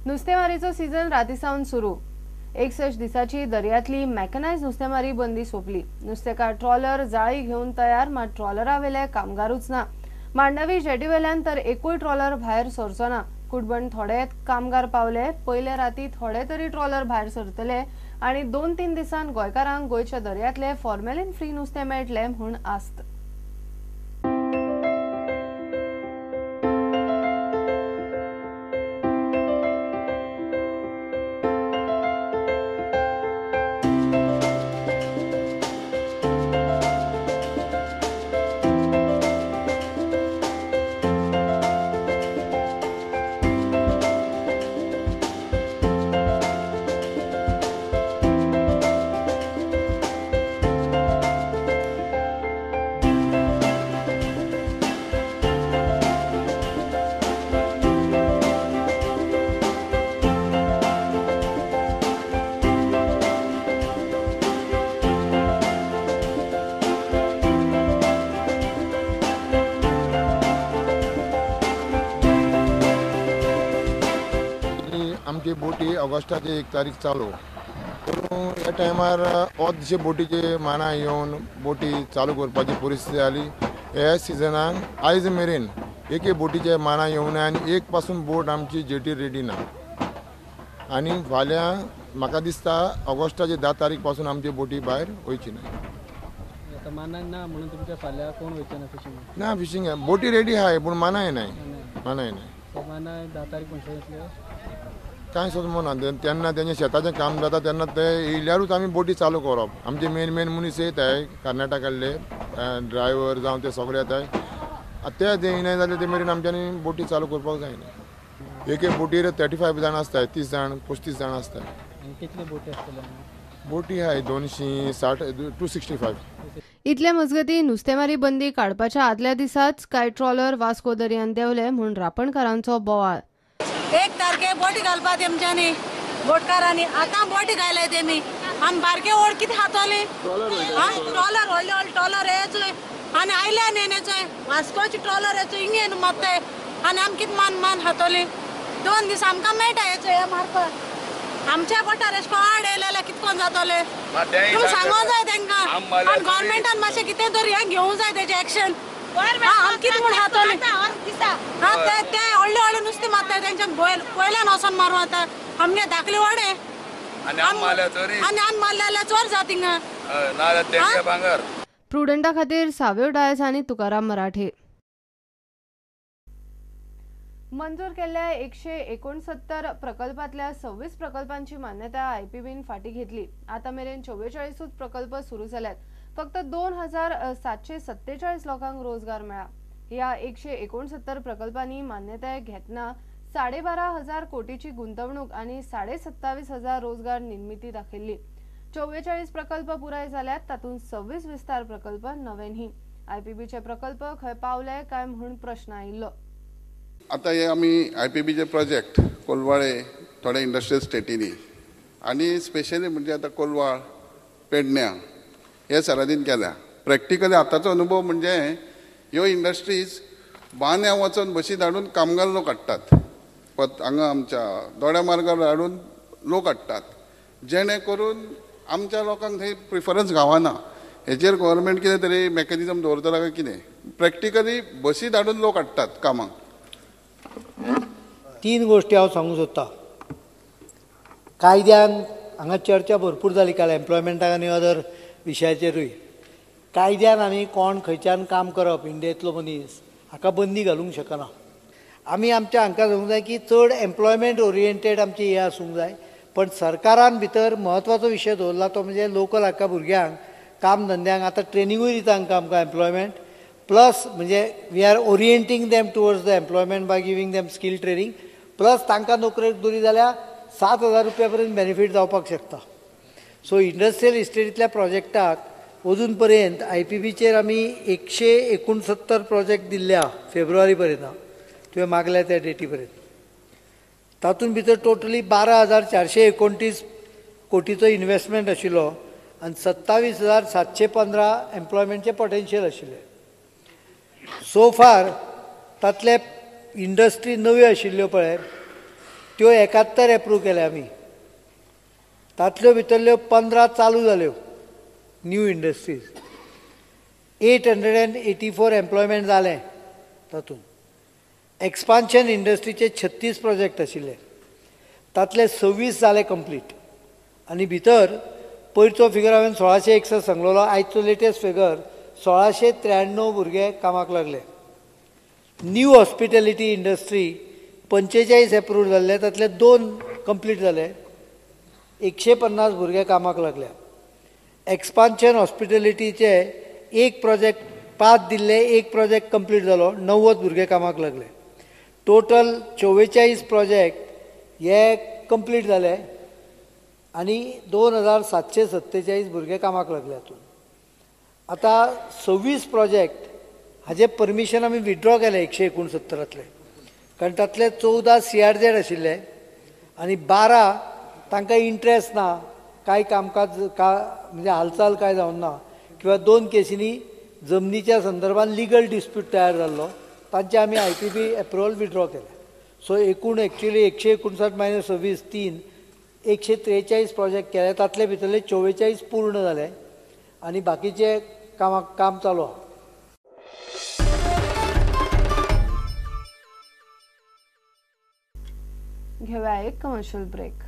नुस्तेमारीचो season रातीसावन सुरू। 61 दिसाची दर्यांतली मॅकनायज नुस्तेमारी बंदी सोंपली। नुस्तेकार ट्रॉलर जाळी घेऊन तयार, मात ट्रॉलरावेले कामगारूच ना। मांडवी जेटीवेल्यान तर एकूय ट्रॉलर भायर सरचो ना। कुडबण थोडे कामगार पावले। पयले राती थोडे तरी ट्रॉलर भायर सरतले आणि 2-3 दिसान गोंयकारांक गोंयच्या दर्यांतले फॉर्मेलिन फ्री नुस्तें मेळटले म्हूण आस्त। आमची बोटी ऑगस्टाची 1 तारीख चालू ह्या टायमार दिवशी बोटीचे माना येवन बोटी चालू करपाची परिस्थिती आली। ह्या सिजनाक आयज मेरेन एके बोटीचे माना येवं ना आनी 1 पासून बोट आमची जेटीर रेडी ना। आनी फाल्यां म्हाका दिसता ऑगस्टाची 10 तारीख पासून आमची बोटी भायर वयची ना। माना ना म्हणून तुमच्या फाल्यां कोण वयचे ना फिशिंग? ना फिशिंग बोटी रेडी आहाय पूण मानाय नाही। माना 10 तारीख कोण कांय सोदमोना तेन्ना तेंचें शेताचें काम जाता तेन्ना ते येयल्यारूच आमी बोटी चालू करप। आमचे मेन मनीस येताय कर्नाटकातले ड्रायव्हर जावं ते सगळे येताय। ते येयनाय जाल्यार ते मेरेन आमच्यांनी बोटी चालू करपाक जायना। एक बोटीर 35 जाण आसताय, 30 जाण 35 जाण आसताय। कितले बोटी आसतले? बोटी आहाय 260 265। इतले मजगती नुस्तेमारी बंदी काडपाच्या आदल्या दिसाच कांय ट्रॉलर वास्को दर्यान देंवले म्हूण रापणकारांचो बोवाळ। 1 तारखे बोटी घालपा तेमच्यांनी बोटकारांनी आतां बोटी घायले तेमी आमी बारके ओड कितें हातोले ट्रॉलर व्हडले ट्रॉलर येचोय आनी आयल्या नेनेचोय वास्कोची ट्रॉलर येचोय हिंगे मारताय आनी आमी कितें मान हातोली 2 दीस आमकां मेळटा येचोय हे मारपाक। आमच्या बोटार एश कोण येयलेले कितकोन जातोले तुमी सांगो जाय तेंकां आनी गव्हर्नमेंटान मातशें कितें तरी हें घेवंक जाय तेजें एक्शन। आमी कितें म्हूण हातोले ते व्हडले नुस्तें मारताय तेंच्या पयल्यान वचोन मारूं आतां आमगे धाकले व्हडे आनी मारलेले चोर जात हिंगा। प्रुडंटा खातीर सावेव डायस आनी तुकाराम मराठे। मंजूर केल्ल्या 169 प्रकल्पांतल्या 26 प्रकल्पांची मान्यता आयपीबीन फाटीं घेतली। आतां मेरेन 44 प्रकल्प सुरू जाल्यात। फक्त 2747 लोकांक रोजगार मेळ्ळा। ह्या 169 प्रकल्पांनी मान्यताय घेतना 12,500 कोटीची गुंतवणूक आणि 27,500 रोजगार निर्मिती दाखयल्ली। 44 प्रकल्प पुराय जाल्यात, तातूंत 26 विस्तार प्रकल्प नवेनही। आयपीबीचे प्रकल्प खंय पावले काय म्हूण प्रश्न आयिल्लो। आता हे आमी आयपीबीचे प्रोजेक्ट कोलवाळे थोडे इंडस्ट्रियल स्टेटीनी आनी स्पेशली म्हणजे आता कोलवाळ पेडण्यां हे सरहदीन केल्या। प्रॅक्टिकली आतांचो अनुभव म्हणजे ह्यो इंडस्ट्रीज बांद्या वचून बशी धाडून कामगार लोक हाडटात, हांगा आमच्या दोड्या मार्गार धाडून लोक हाडटात, जेणे करून आमच्या लोकांक थंय प्रिफरन्स गावना। हेचेर गव्हर्नमेंट कितें तरी मेकॅनिझम दवरतला काय कितें? प्रॅक्टिकली बशी धाडून लोक हाडटात कामाक। 3 गोष्टी हांव सांगूंक सोदतां। कायद्यान हांगा चर्चा भरपूर जाली काल एम्प्लॉयमेंटाक आनी अदर विशयाचेरूय। कायद्यान आमी कोण खंयच्यान काम करप इंडियेंतलो मनीस हाका बंदी घालूंक शकना। आमी आमच्या हांकां सांगूंक जाय की चड एम्प्लॉयमेंट ओरिएंटेड आमची हें आसूंक जाय, पण सरकारान भितर म्हत्वाचो विशय दवरला तो म्हणजे लोकल हाका भुरग्यांक काम धंद्यांक आतां ट्रेनिंगूय दिता हांकां आमकां एम्प्लॉयमेंट प्लस म्हणजे we are orienting them towards the employment by giving them skill training plus तांकां नोकरेक दवरी जाल्यार 7,000 रुपया पर्यंत बेनिफीट जावपाक शकता। सो इंडस्ट्रियल इस्टेटींतल्या प्रोजेक्टाक अजून पर्यंत आयपीबीचेर आमी 169 प्रोजेक्ट दिल्ल्या फेब्रुवारी पर्यंत तुवें मागल्या त्या डेटी पर्यंत। तातूंत भितर टोटली 12,429 कोटीचो इन्वेस्टमेंट आशिल्लो आनी 27,715 एम्प्लॉयमेंटचे पोटेन्शियल आशिल्ले। सो फार तातले इंडस्ट्री नव्यो आशिल्ल्यो पळय त्यो 71 एप्रूव केल्या आमी. तातल्यो भितरल्यो 15 चालू जाल्यो न्यू इंडस्ट्रीज. 884 एम्प्लॉयमेंट जालें तातूंत. एक्सपान्शन इंडस्ट्रीचे 36 प्रोजेक्ट आशिल्ले, तातले 26 जाले कंप्लीट. आनी भितर पयरचो फिगर हांवें 1661 सांगलोलो, आयचो लेटेस्ट फिगर 1693 भुरगे कामाक लागले. न्यू हॉस्पिटॅलिटी इंडस्ट्री 45 एप्रूव जाल्ले, तातले 2 कंप्लीट जाले. 150 भुरगे कामाक लागल्या. एक्सपान्शन हॉस्पिटॅलिटीचे एक प्रोजेक्ट 5 दिल्ले, एक प्रोजेक्ट कंप्लीट जालो, 90 भुरगे कामाक लागले. टोटल 44 प्रोजेक्ट हे कंप्लीट जाले आनी 2747 भुरगे कामाक लागले हातूंत. आतां 26 प्रोजेक्ट हाजे परमिशन आमी विथड्रॉ केले 169तले, कारण तातले 14 CRZ आशिल्ले आनी 12 तांकां इंट्रस्ट ना, कांय कामकाज म्हणजे हालचाल कांय जावन ना, किंवा 2 केसींनी जमनीच्या संदर्भात लिगल डिस्प्यूट तयार जाल्लो, तांचे आमी IPB एप्रुवल विथड्रॉ केले. सो एकूण एक्चुअली 159 - 26 3 143 प्रोजेक्ट केले, तातले भितरले 44 पूर्ण जाले आनी बाकीचे काम चालू आहा. घेऊया एक कमर्शियल ब्रेक.